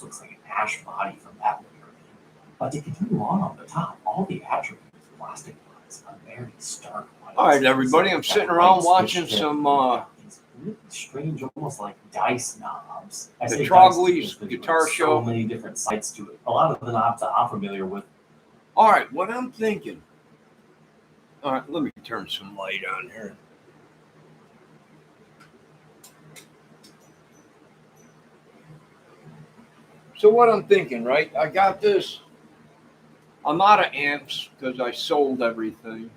looks like an ash body from that layer. But to continue on the top, all the attributes plastic-wise are very stark white. All right, everybody, I'm sitting around watching some these really strange, almost like dice knobs. I the say Trogly's dice because guitar there's show. so many different sides to it. A lot of the knobs that I'm familiar with. All right, what I'm thinking. All right, let me turn some light on here. So what I'm thinking, right? I got this. I'm out of amps because I sold everything.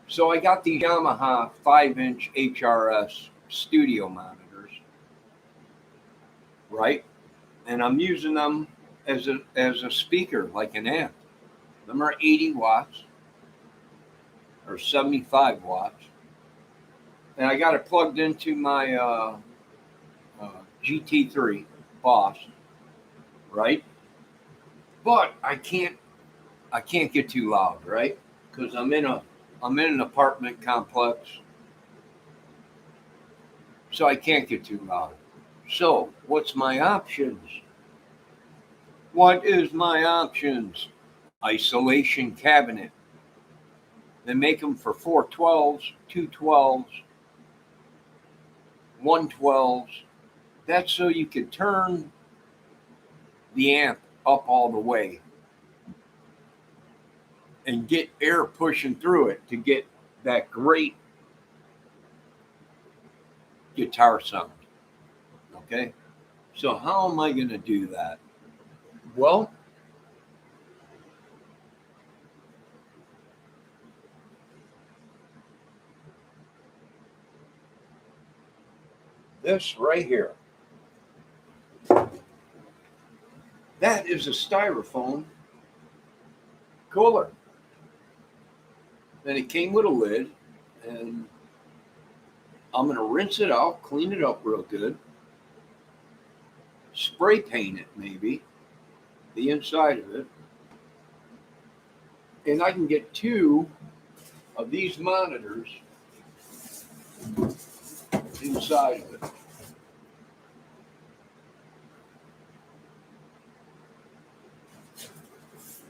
So I got these Yamaha 5-inch HRS studio monitors, right? And I'm using them as a speaker, like an amp. Them are 80 watts or 75 watts. And I got it plugged into my GT3 Boss, right? But I can't get too loud, right? Because I'm in an apartment complex, so I can't get too loud. So what's my options? What is my options? Isolation cabinet. They make them for 412s, 212s, 112s. That's so you can turn the amp up all the way and get air pushing through it to get that great guitar sound. Okay? So how am I going to do that? Well, this right here. That is a styrofoam cooler. And it came with a lid, and I'm going to rinse it out, clean it up real good, spray paint it maybe, the inside of it, and I can get 2 of these monitors inside of it.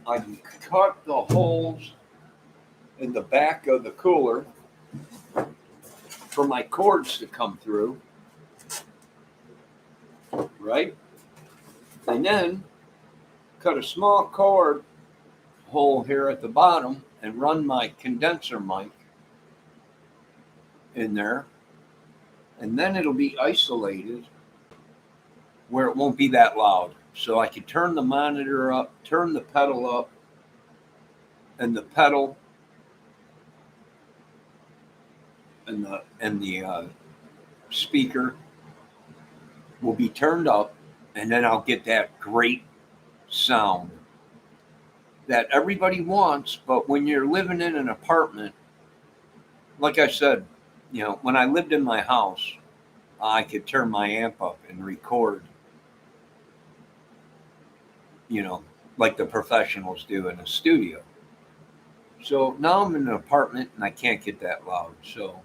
I can cut the holes in the back of the cooler for my cords to come through, right? And then cut a small cord hole here at the bottom and run my condenser mic in there. And then it'll be isolated where it won't be that loud. So I can turn the monitor up, turn the pedal up, and the pedal and the speaker will be turned up, and then I'll get that great sound that everybody wants. But when you're living in an apartment, like I said, when I lived in my house, I could turn my amp up and record, like the professionals do in a studio. So now I'm in an apartment and I can't get that loud. So,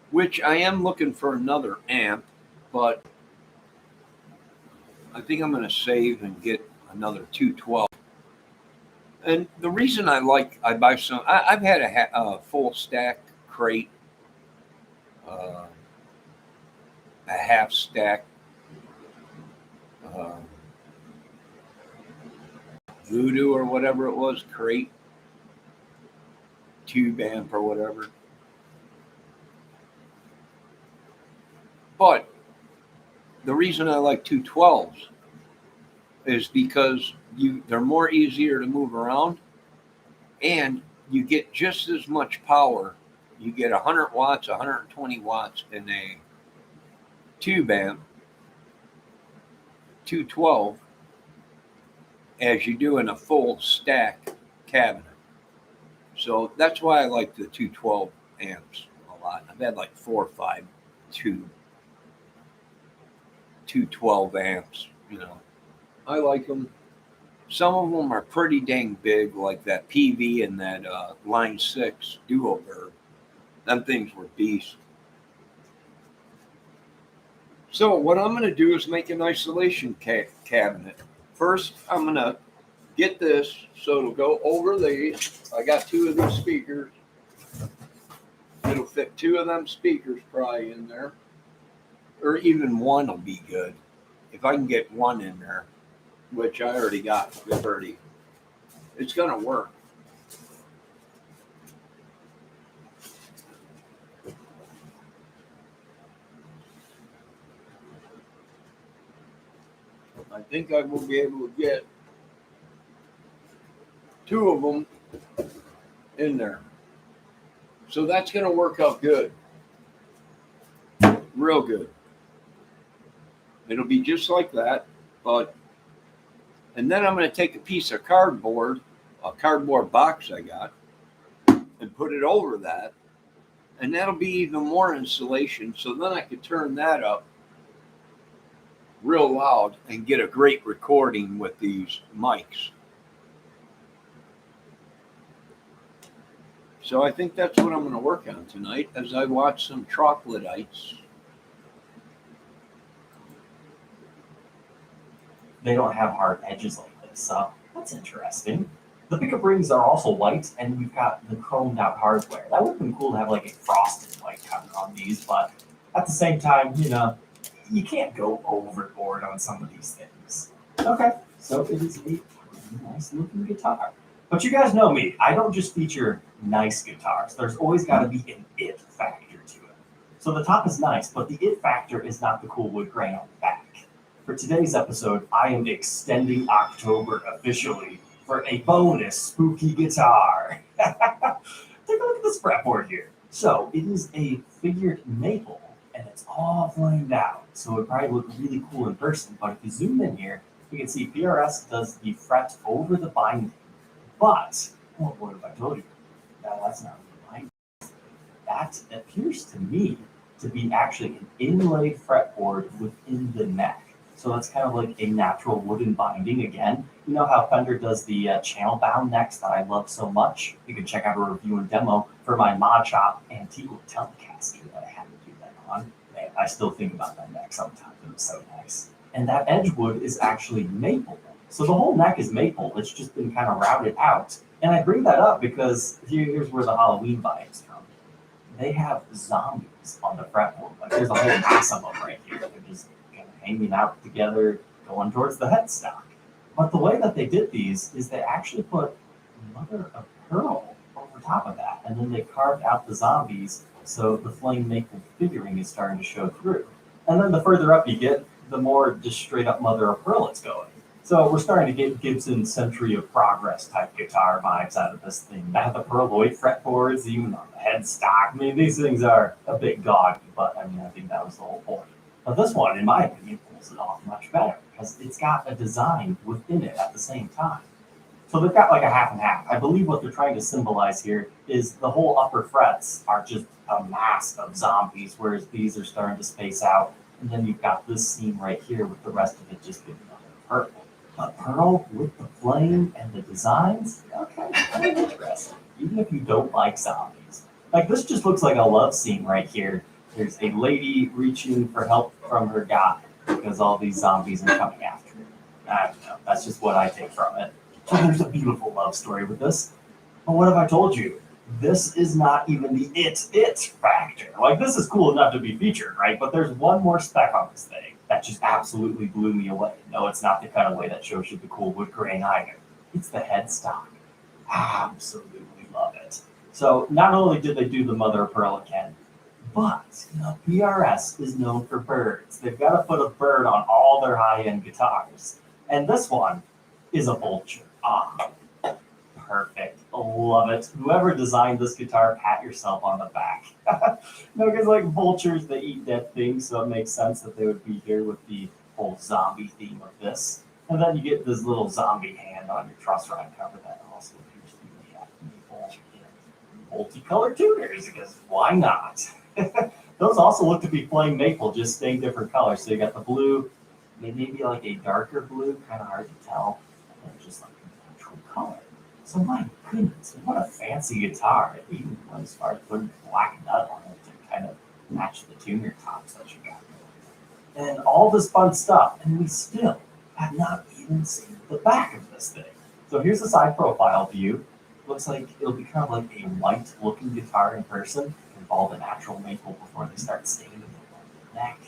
which I am looking for another amp, but I think I'm going to save and get another 212. And the reason I buy some, I've had a full stack crate, a half stack Voodoo or whatever it was, crate, tube amp or whatever. But the reason I like 212s is because they're more easier to move around, and you get just as much power. You get 100 watts, 120 watts in a tube amp, 212, as you do in a full stack cabinet. So that's why I like the 212 amps a lot. I've had like 4 or 5 212 amps, I like them. Some of them are pretty dang big, like that PV and that Line 6 Duo Verb. Them things were beasts. So what I'm going to do is make an isolation cabinet. First, I'm going to get this so it'll go over these. I got 2 of these speakers. It'll fit 2 of them speakers probably in there, or even 1 will be good. If I can get 1 in there, which I already got, it's going to work. I think I will be able to get 2 of them in there. So that's going to work out good. Real good. It'll be just like that. And then I'm going to take a piece of cardboard, a cardboard box I got, and put it over that. And that'll be even more insulation. So then I could turn that up real loud and get a great recording with these mics. So I think that's what I'm going to work on tonight as I watch some troglodytes. They don't have hard edges like this, so that's interesting. The pickup rings are also white, and we've got the chromed out hardware. That would have been cool to have like a frosted white cover on these, but at the same time, you can't go overboard on some of these things. Okay, so it is a nice looking guitar. But you guys know me, I don't just feature nice guitars. There's always got to be an it factor to it. So the top is nice, but the it factor is not the cool wood grain on the back. For today's episode, I am extending October officially for a bonus spooky guitar. Take a look at this fretboard here. So it is a figured maple, and it's all flamed out. So it probably look really cool in person, but if you zoom in here, you can see PRS does the fret over the binding. But, what have I told you? That's not really binding. That appears to me to be actually an inlaid fretboard within the neck. So that's kind of like a natural wooden binding again. You know how Fender does the channel bound necks that I love so much? You can check out a review and demo for my Mod Shop Antigua Telecaster that I had to do that on. Man, I still think about that neck sometimes. It was so nice. And that edge wood is actually maple. So the whole neck is maple. It's just been kind of routed out. And I bring that up because here's where the Halloween vibes come. They have zombies on the fretboard. Like there's a whole mass of them right here. They're just kind of hanging out together, going towards the headstock. But the way that they did these is they actually put mother of pearl over top of that. And then they carved out the zombies so the flame maple figuring is starting to show through. And then the further up you get, the more just straight up mother of pearl it's going. So we're starting to get Gibson Century of Progress type guitar vibes out of this thing. They have the pearloid fretboards, even on the headstock. I mean, these things are a bit gaudy, but I think that was the whole point. But this one, in my opinion, pulls it off much better because it's got a design within it at the same time. So they've got like a half and half. I believe what they're trying to symbolize here is the whole upper frets are just a mass of zombies, whereas these are starting to space out. And then you've got this seam right here with the rest of it just being purple. But pearl with the flame and the designs, okay, kind of interesting. Even if you don't like zombies. Like this just looks like a love scene right here. There's a lady reaching for help from her guy because all these zombies are coming after her. I don't know. That's just what I take from it. So there's a beautiful love story with this. But what have I told you? This is not even the it factor. Like this is cool enough to be featured, right? But there's one more spec on this thing that just absolutely blew me away. No, it's not the cutaway that shows you the cool wood grain either. It's the headstock. Absolutely love it. So not only did they do the mother of pearl again, but PRS is known for birds. They've got to put a bird on all their high-end guitars. And this one is a vulture. Perfect. Love it. Whoever designed this guitar, pat yourself on the back. Because like vultures, they eat dead things, so it makes sense that they would be here with the whole zombie theme of this. And then you get this little zombie hand on your truss rod cover that also appears to be maple and multicolored tuners, because why not? Those also look to be plain maple, just staying different colors. So you got the blue, maybe like a darker blue, kind of hard to tell, and just like a natural color. So my goodness, what a fancy guitar. It even went as far as putting black nut on it to kind of match the tuner tops that you got. and all this fun stuff, and we still have not even seen the back of this thing. So here's the side profile view. Looks like it'll be kind of like a white-looking guitar in person, involve a natural maple before they start staining the neck.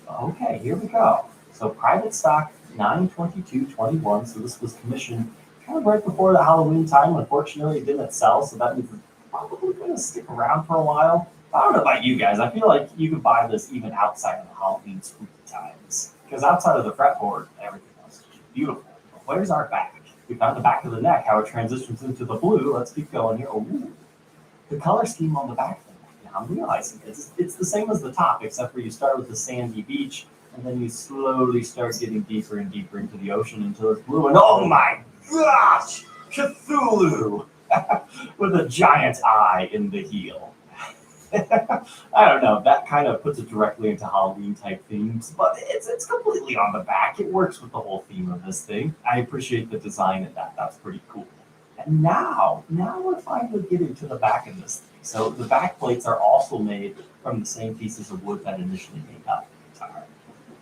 Okay, here we go. So private stock 9/22/21. So this was commissioned kind of right before the Halloween time. Unfortunately, it didn't sell, so that means it's probably going to stick around for a while. I don't know about you guys. I feel like you could buy this even outside of the Halloween spooky times. Because outside of the fretboard, everything else is just beautiful. But where's our back? We found the back of the neck, how it transitions into the blue. Let's keep going here. Ooh, the color scheme on the back of the neck. Now I'm realizing it's the same as the top, except for you start with the sandy beach, and then you slowly start getting deeper and deeper into the ocean until it's blue. And oh my gosh, Cthulhu with a giant eye in the heel. I don't know. That kind of puts it directly into Halloween type themes, but it's completely on the back. It works with the whole theme of this thing. I appreciate the design in that. That's pretty cool. And now we're finally getting to the back of this thing. So the back plates are also made from the same pieces of wood that initially made up the guitar.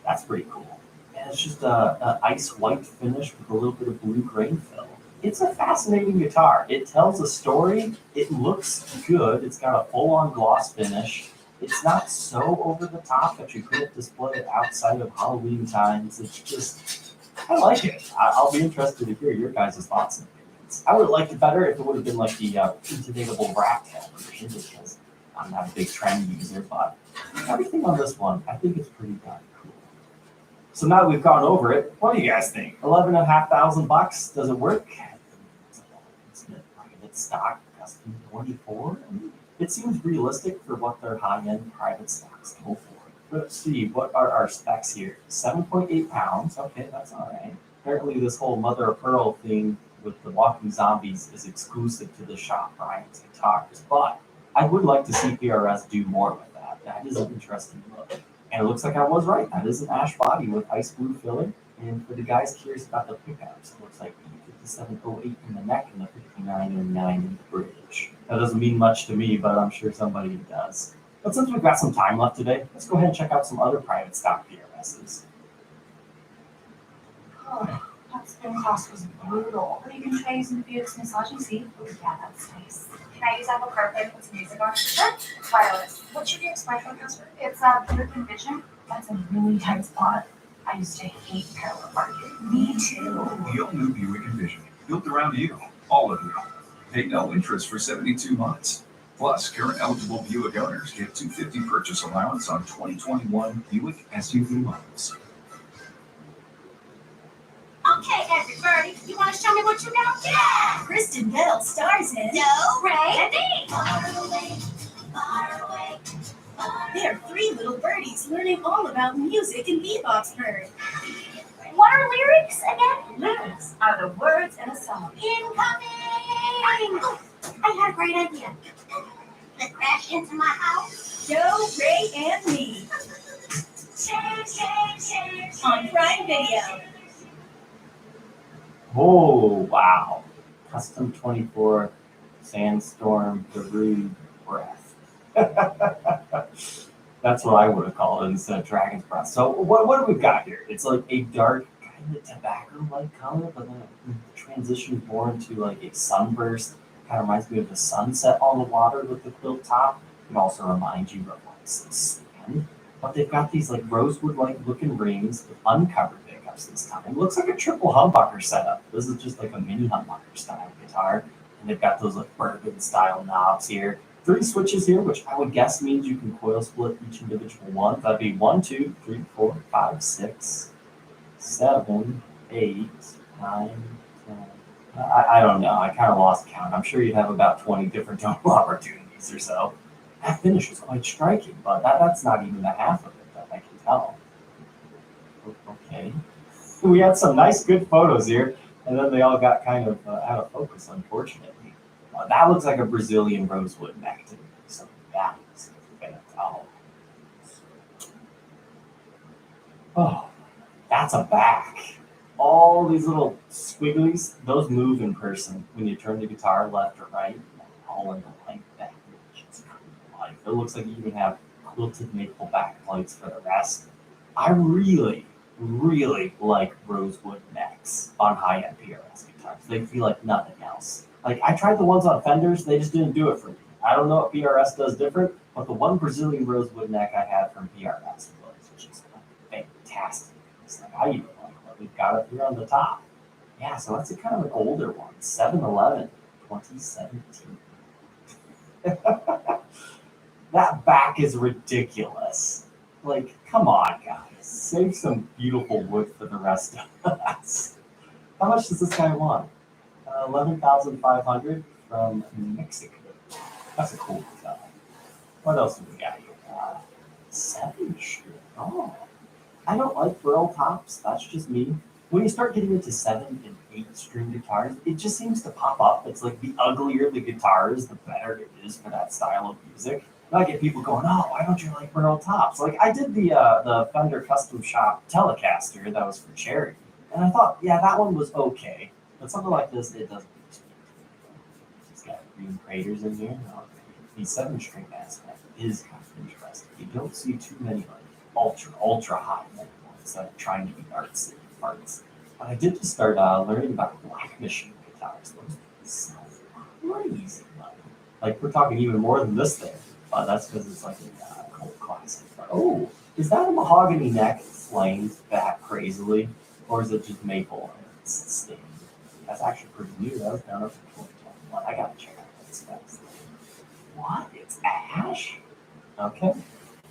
That's pretty cool. And it's just a ice white finish with a little bit of blue grain fill. It's a fascinating guitar. It tells a story. It looks good. It's got a full-on gloss finish. It's not so over the top that you couldn't display it outside of Halloween times. It's just, I like it. I'll be interested to hear your guys' thoughts and opinions. I would have liked it better if it would have been like the intubable wrap tail version, because I'm not a big trend user, but everything on this one, I think it's pretty darn cool. So now that we've gone over it, what do you guys think? 11,500 bucks, does it work? Private stock, custom 24. It seems realistic for what their high-end private stocks go for. Let's see, what are our specs here? 7.8 pounds. Okay, that's all right. Apparently, this whole mother of pearl thing with the walking zombies is exclusive to the shop, Brian's Guitars. But I would like to see PRS do more with that. That is an interesting look. And it looks like I was right. That is an ash body with ice blue filling. And for the guys curious about the pickups, it looks like the 5708 in the neck and the 5909 in the bridge. That doesn't mean much to me, but I'm sure somebody does. But since we've got some time left today, let's go ahead and check out some other private stock PRSs. Oh, that spin class was brutal. But you can try using the Buick's massaging seat. Oh, yeah, that's nice. Can I use Apple CarPlay to put some music on? Sure. It's wireless. What's your Buick's Wi-Fi password? It's Buick Envision. That's a really tight spot. I used to hate parallel parking. Me too. The all-new Buick Envision, built around you, all of you. Pay no interest for 72 months. Plus, current eligible Buick owners get $250 purchase allowance on 2021 Buick SUV models. Okay, everybody, you want to show me what you got? Yeah! Kristen Bell stars in No, Ray, and me. Far away, far away. They're three little birdies learning all about music and bebop's bird. What are lyrics again? Lyrics are the words in a song. Incoming! Oh, I had a great idea. They crash into my house. Joe, Ray, and me. On Prime Video. Oh, wow. Custom 24 Sandstorm Darude Breath. That's what I would have called it instead of Dragon's Breath. So what do we got here? It's like a dark kind of tobacco-like color, but then the transition more into like a sunburst. Kind of reminds me of the sunset on the water with the quilt top. It also reminds you of like some sand. But they've got these like rosewood-like looking rings with uncovered pickups this time. It looks like a triple humbucker setup. This is just like a mini humbucker style guitar. And they've got those like bourbon style knobs here. 3 switches here, which I would guess means you can coil split each individual one. That'd be 1, 2, 3, 4, 5, 6, 7, 8, 9, 10. I don't know. I kind of lost count. I'm sure you'd have about 20 different tonal opportunities or so. That finish is quite striking, but that's not even the half of it that I can tell. Okay. We had some nice, good photos here, and then they all got kind of out of focus, unfortunately. That looks like a Brazilian rosewood neck to me. So that looks fantastic. Oh, that's a back. All these little squigglies, those move in person when you turn the guitar left or right, all in the light back. It looks like you even have quilted maple back plates for the rest. I really, really like rosewood necks on high-end PRS guitars. They feel like nothing else. Like I tried the ones on Fenders, they just didn't do it for me. I don't know what PRS does different, but the one Brazilian rosewood neck I had from PRS was just fantastic. It's like I even like what we've got up here on the top. Yeah, so that's a kind of an older one, 711, 2017. That back is ridiculous. Like, come on, guys. Save some beautiful wood for the rest of us. How much does this guy want? 11,500 from Mexico. That's a cool design. What else do we got here? 7-string. Oh, I don't like burl tops. That's just me. When you start getting into 7 and 8-string guitars, it just seems to pop up. It's like the uglier the guitar is, the better it is for that style of music. And I get people going, "Oh, why don't you like burl tops?" Like I did the Fender Custom Shop Telecaster that was for charity, and I thought, yeah, that one was okay. But something like this, it doesn't. It's got green craters in here. No, the 7-string aspect is kind of interesting. You don't see too many like ultra high end ones that are trying to be artsy parts. But I did just start learning about black machine guitars. Those things sell crazy money. Like we're talking even more than this thing. That's because it's like a cult classic. But, oh, is that a mahogany neck flamed that crazily, or is it just maple and it's stained? That's actually pretty new. That was done up in 2021. I gotta check out that specs. What? It's ash? Okay.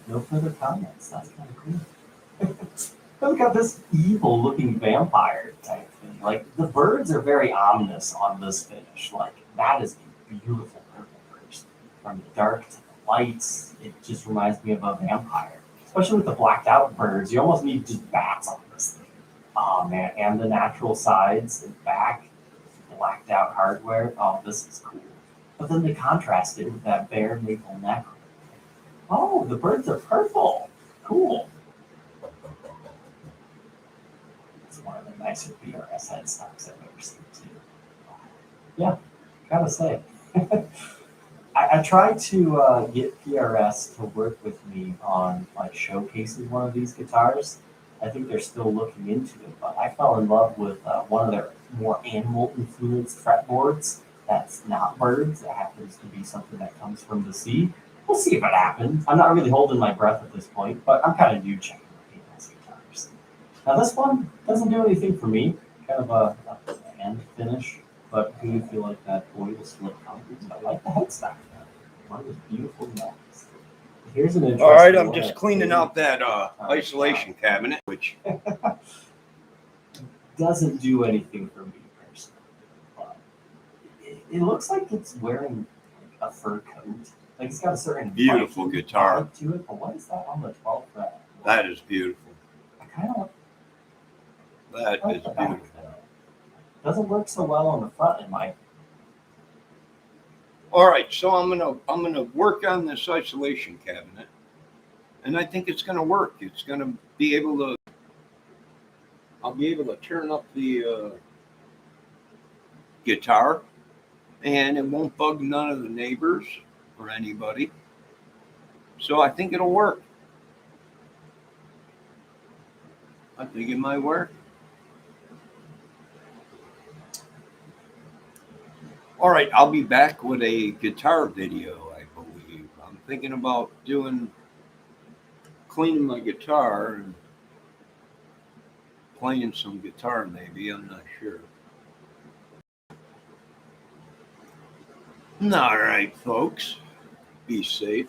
No further comments. That's kind of cool. Look at this evil looking vampire type thing. Like the birds are very ominous on this finish. Like that is a beautiful purple burst. From the dark to the lights, it just reminds me of a vampire. Especially with the blacked out birds. You almost need just bats on this thing. Oh man, and the natural sides and back, blacked out hardware. Oh, this is cool. But then they contrast it with that bare maple neck. Oh, the birds are purple. Cool. It's one of the nicer PRS headstocks I've ever seen too. Yeah, gotta say. I tried to get PRS to work with me on like showcasing one of these guitars. I think they're still looking into it, but I fell in love with one of their more animal influenced fretboards. That's not birds. It happens to be something that comes from the sea. We'll see if it happens. I'm not really holding my breath at this point, but I'm kind of new checking the PRS guitars. Now this one doesn't do anything for me. Kind of a bland finish, but do you feel like that oil slip comes? I like the headstock. One of those beautiful necks. Here's an interesting All right, I'm one. just cleaning out that isolation cabinet, which doesn't do anything for me personally. But it looks like it's wearing like a fur coat. Like it's got a certain beautiful Viking guitar vibe to it. But what is that on the 12th fret? that is beautiful. I kind of That like is the back beautiful. though. Doesn't work so well on the front in my. All right, so I'm gonna work on this isolation cabinet, and I think it's gonna work. It's gonna be able to. I'll be able to turn up the guitar, and it won't bug none of the neighbors or anybody. So I think it'll work. I think it might work. All right, I'll be back with a guitar video, I believe. I'm thinking about cleaning my guitar and playing some guitar maybe, I'm not sure. All right, folks, be safe.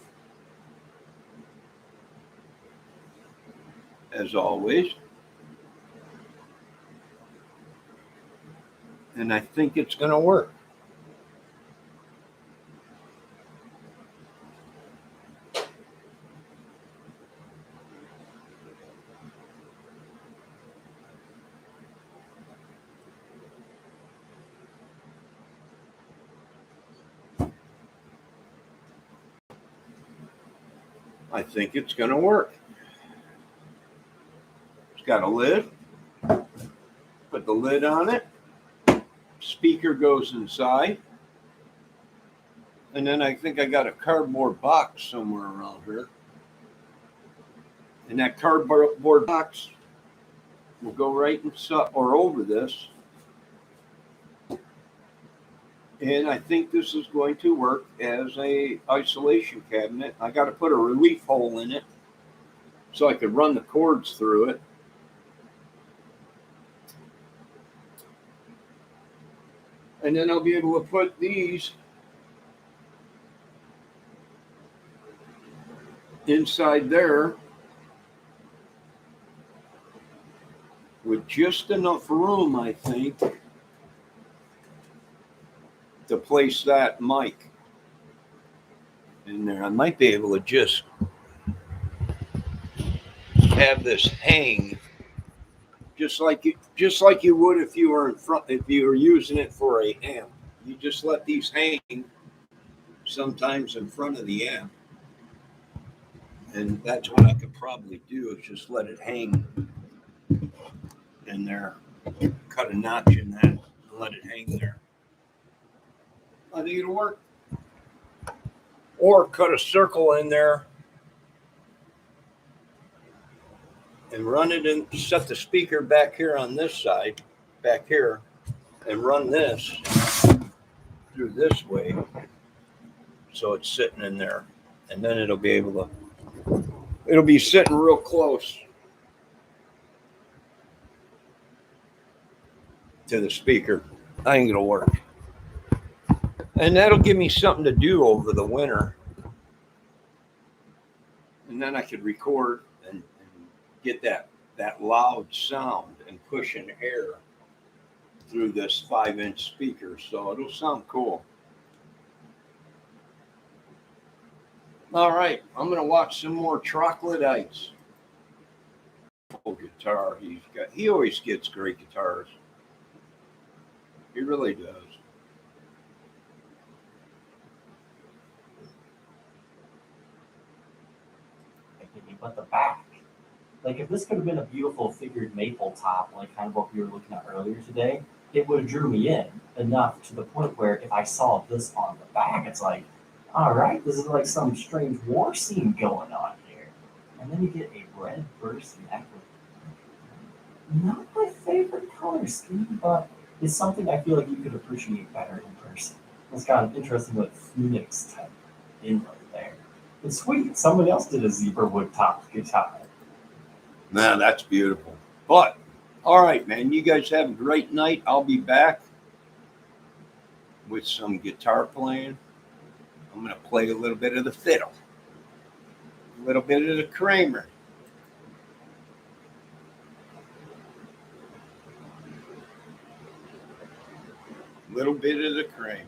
As always. And I think it's going to work. I think it's going to work. It's got a lid. Put the lid on it. Speaker goes inside. And then I think I got a cardboard box somewhere around here. And that cardboard box will go right inside or over this. And I think this is going to work as a isolation cabinet. I got to put a relief hole in it so I could run the cords through it. And then I'll be able to put these inside there with just enough room, I think, to place that mic in there. I might be able to just have this hang just like you would if you were using it for a amp. You just let these hang sometimes in front of the amp. And that's what I could probably do, is just let it hang in there. Cut a notch in that and let it hang there. I think it'll work. Or cut a circle in there and run it and set the speaker back here on this side, back here, and run this through this way so it's sitting in there. And then it'll be sitting real close to the speaker. I think it'll work. And that'll give me something to do over the winter. And then I could record and get that loud sound and pushing air through this 5-inch speaker. So it'll sound cool. All right, I'm going to watch some more Troglodytes. Oh, guitar he always gets great guitars. He really does. But the back, like if this could have been a beautiful figured maple top, like kind of what we were looking at earlier today, it would have drew me in enough to the point where if I saw this on the back, it's like, all right, this is like some strange war scene going on here. And then you get a red burst necklace. Not my favorite color scheme, but it's something I feel like you could appreciate better in person. It's got an interesting like phoenix type inlay there. It's sweet. Somebody else did a zebra wood top guitar. Man, that's beautiful. But, all right, man, you guys have a great night. I'll be back with some guitar playing. I'm going to play a little bit of the fiddle, a little bit of the Kramer. A little bit of the Kramer.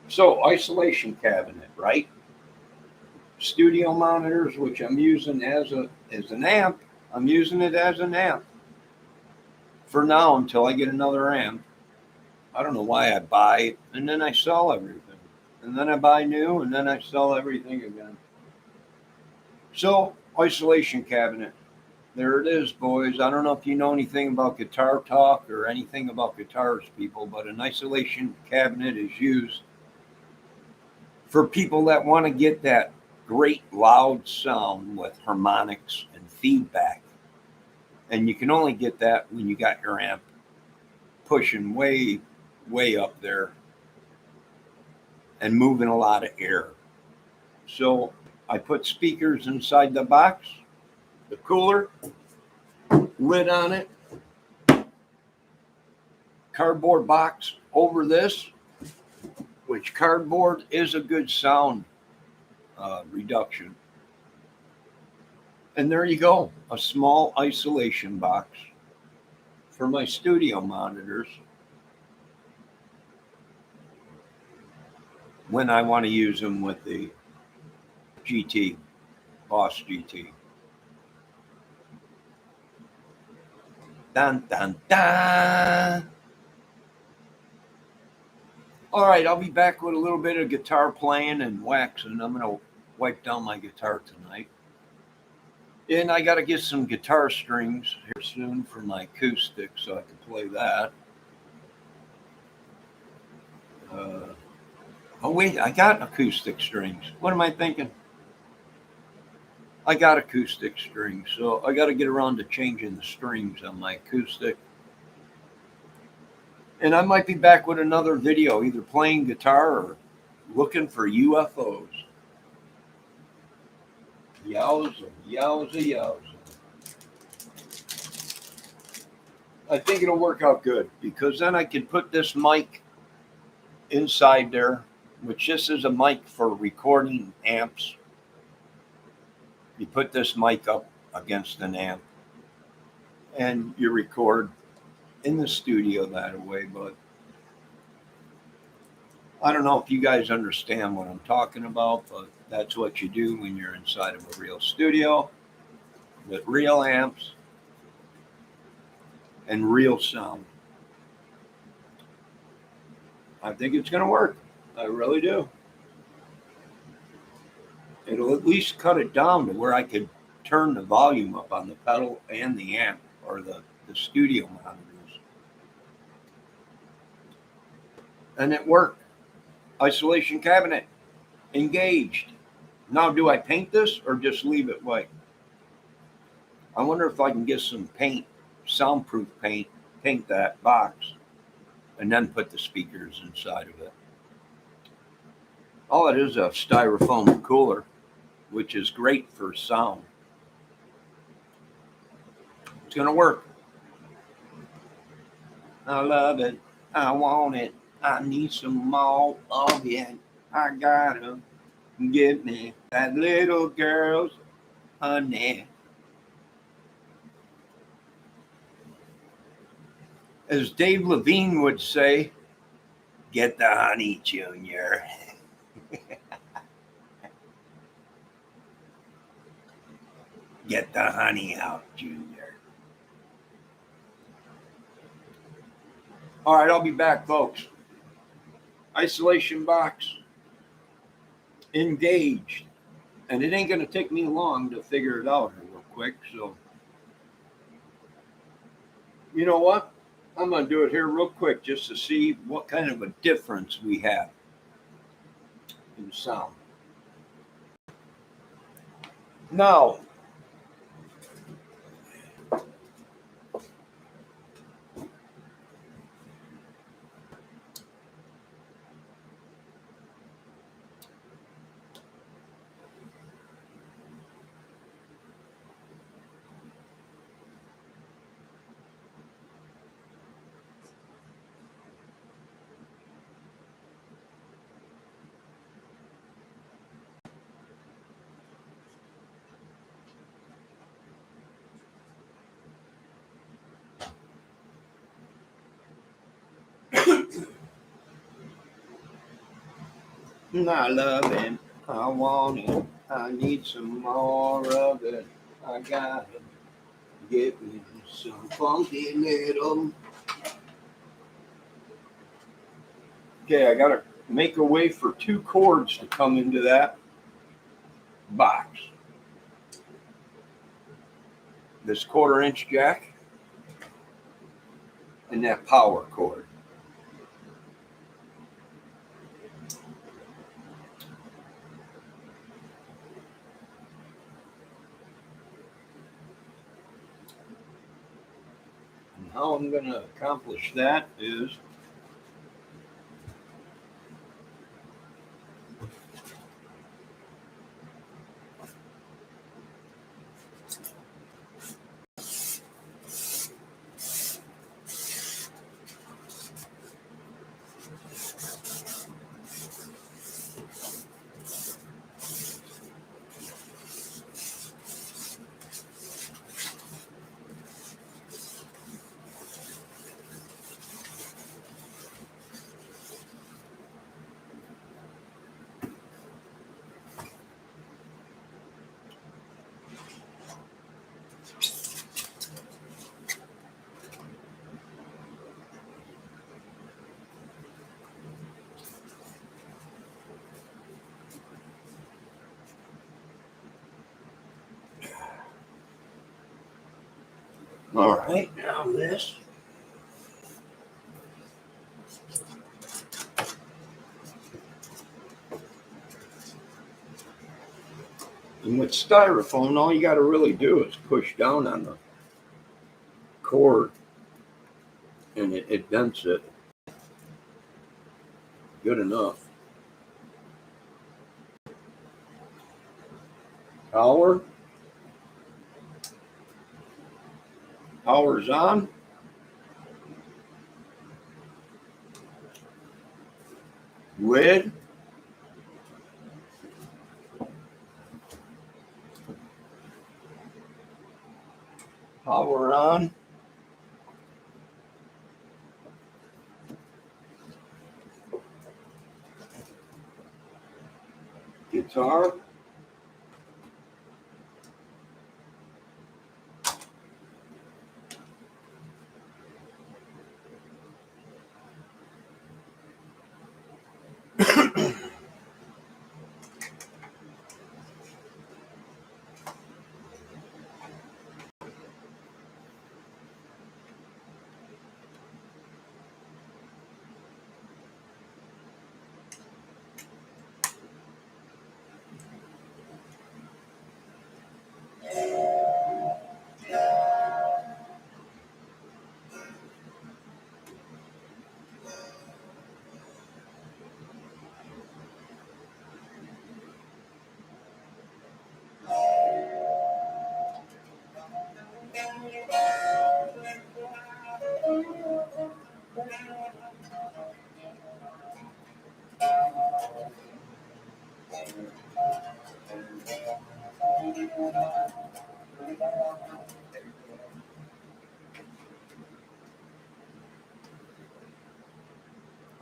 So, isolation cabinet, right? Studio monitors, which I'm using as an amp. I'm using it as an amp for now until I get another amp. I don't know why I buy and then I sell everything. And then I buy new and then I sell everything again. So, isolation cabinet. There it is, boys. I don't know if you know anything about guitar talk or anything about guitars, people, but an isolation cabinet is used for people that want to get that great loud sound with harmonics and feedback. And you can only get that when you got your amp pushing way, way up there and moving a lot of air. So I put speakers inside the box, the cooler, lid on it, cardboard box over this, which cardboard is a good sound reduction. And there you go, a small isolation box for my studio monitors when I want to use them with the GT, Boss GT. Dun, dun, dun. All right, I'll be back with a little bit of guitar playing and waxing. I'm going to wipe down my guitar tonight. And I got to get some guitar strings here soon for my acoustic so I can play that. Oh, wait, I got acoustic strings. What am I thinking? I got acoustic strings, so I got to get around to changing the strings on my acoustic. And I might be back with another video, either playing guitar or looking for UFOs. Yowza, yowza, yowza. I think it'll work out good because then I can put this mic inside there, which this is a mic for recording amps. You put this mic up against an amp and you record in the studio that way, but I don't know if you guys understand what I'm talking about, but that's what you do when you're inside of a real studio with real amps and real sound. I think it's going to work. I really do. It'll at least cut it down to where I could turn the volume up on the pedal and the amp or the studio monitors. And it worked. Isolation cabinet engaged. Now, do I paint this or just leave it white? I wonder if I can get some paint, soundproof paint, paint that box, and then put the speakers inside of it. All it is a styrofoam cooler, which is great for sound. It's going to work. I love it. I want it. I need some more of it. I gotta get me that little girl's honey. As Dave Levine would say, get the honey, Junior. Get the honey out, Junior. All right, I'll be back, folks. Isolation box engaged. And it ain't going to take me long to figure it out here real quick. So, you know what? I'm going to do it here real quick just to see what kind of a difference we have in sound. Now, I love it. I want it. I need some more of it. I gotta get me some funky little. Okay, I gotta make a way for two cords to come into that box. This 1/4-inch jack and that power cord. And how I'm going to accomplish that is All right, now this. And with styrofoam, all you got to really do is push down on the cord and it vents it. Good enough. Power. Power's on. Lid. Power on. Guitar.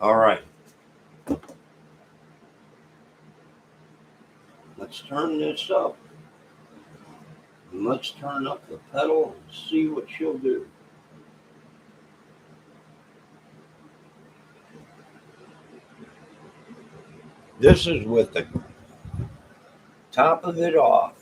All right. Let's turn this up. And let's turn up the pedal and see what she'll do. This is with the top of it off.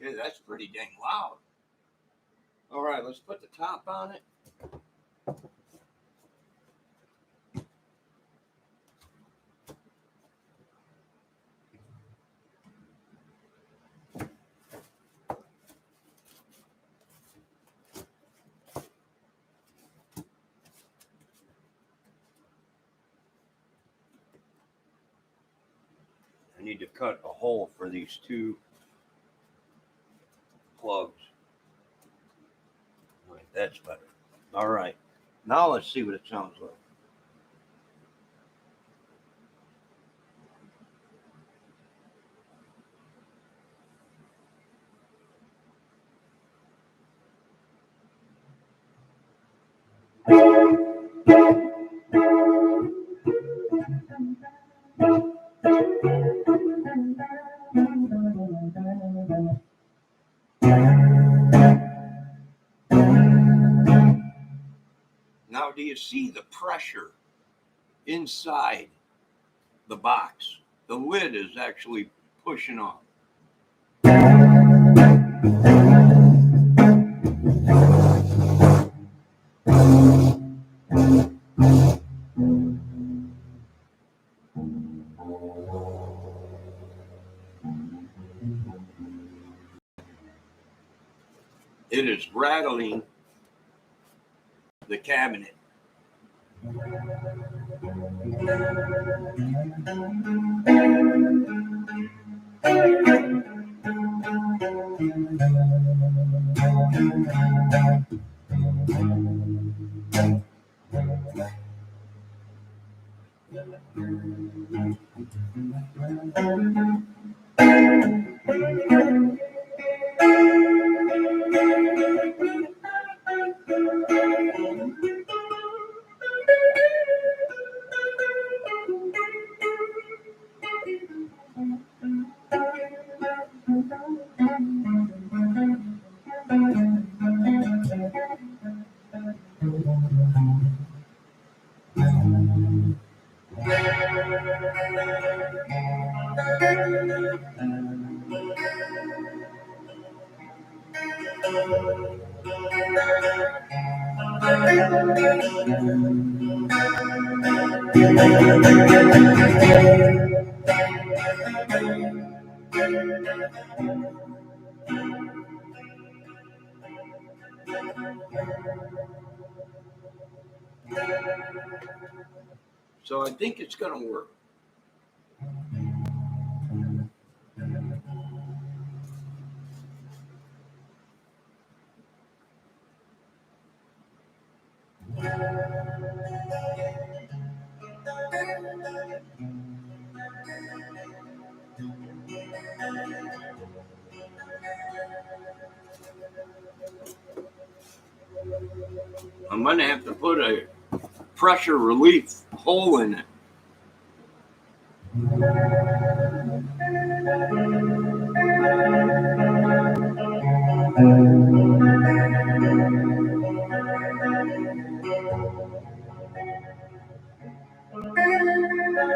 Okay, that's pretty dang loud. All right, let's put the top on it. I need to cut a hole for these two plugs. All right, that's better. All right. Now let's see what it sounds like. Now, do you see the pressure inside the box? The lid is actually pushing off. It is rattling the cabinet. So I think it's going to work. I'm going to have to put a pressure relief hole in it.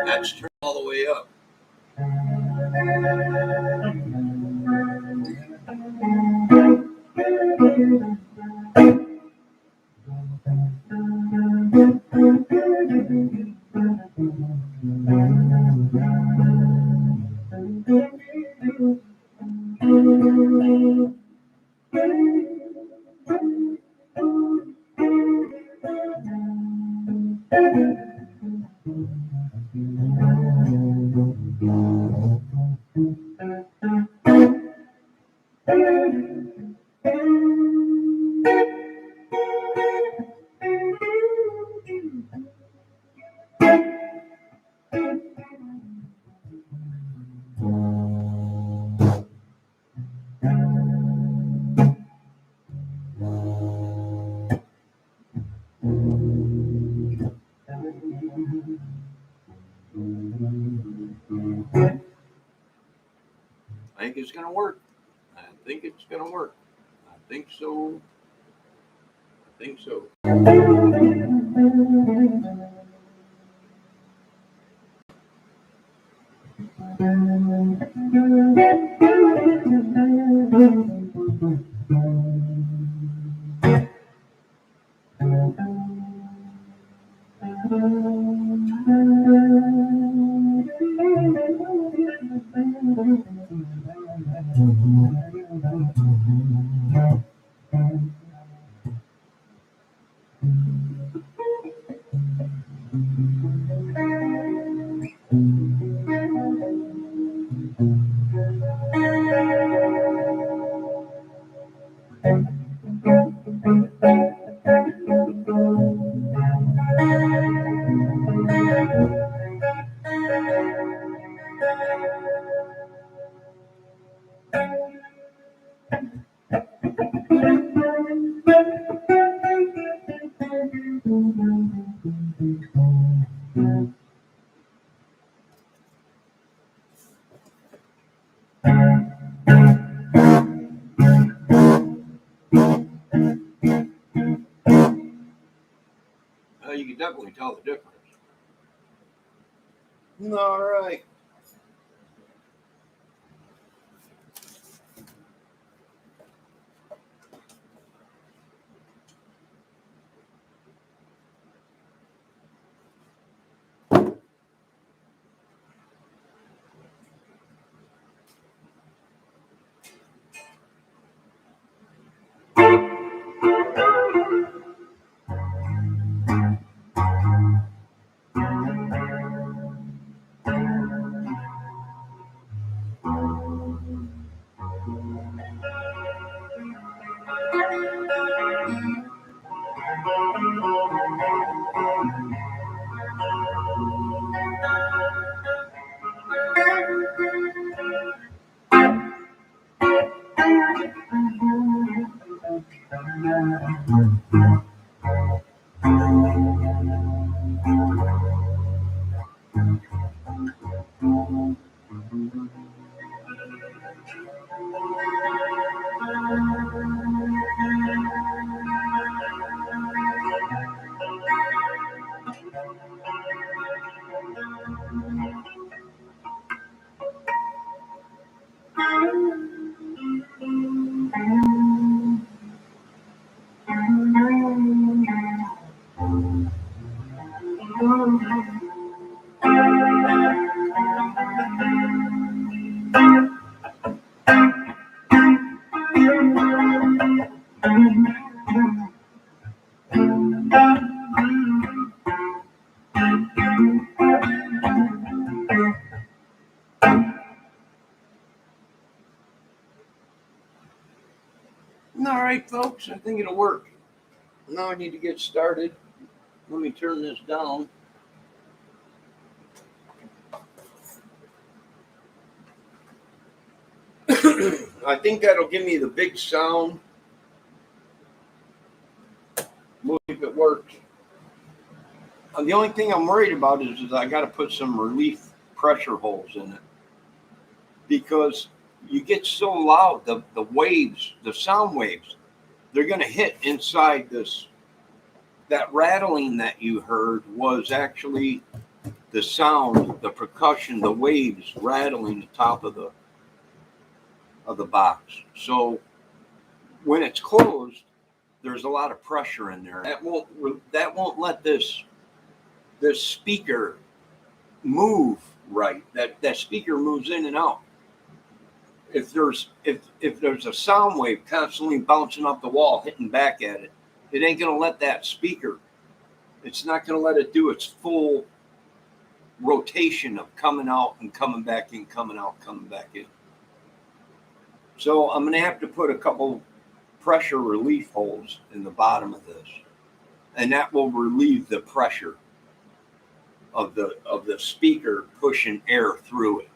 That's turned all the way up. I think it's going to work. I think it's going to work. I think so. I think so. can definitely tell the difference. All right. All right, folks, I think it'll work. Now I need to get started. Let me turn this down. I think that'll give me the big sound. We'll see if it works. The only thing I'm worried about is I got to put some relief pressure holes in it, because you get so loud, the waves, the sound waves, they're going to hit inside this. That rattling that you heard was actually the sound, the percussion, the waves rattling the top of the box. So when it's closed, there's a lot of pressure in there. That won't let this speaker move right. That speaker moves in and out. If there's a sound wave constantly bouncing off the wall, hitting back at it, it ain't gonna let that speaker. It's not gonna let it do its full rotation of coming out and coming back in, coming out, coming back in. So I'm gonna have to put a couple pressure relief holes in the bottom of this, and that will relieve the pressure of the speaker pushing air through it.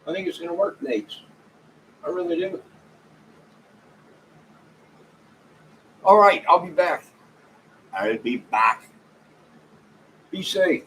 I think it's going to work, Nate. I really do. All right, I'll be back. I'll be back. Be safe.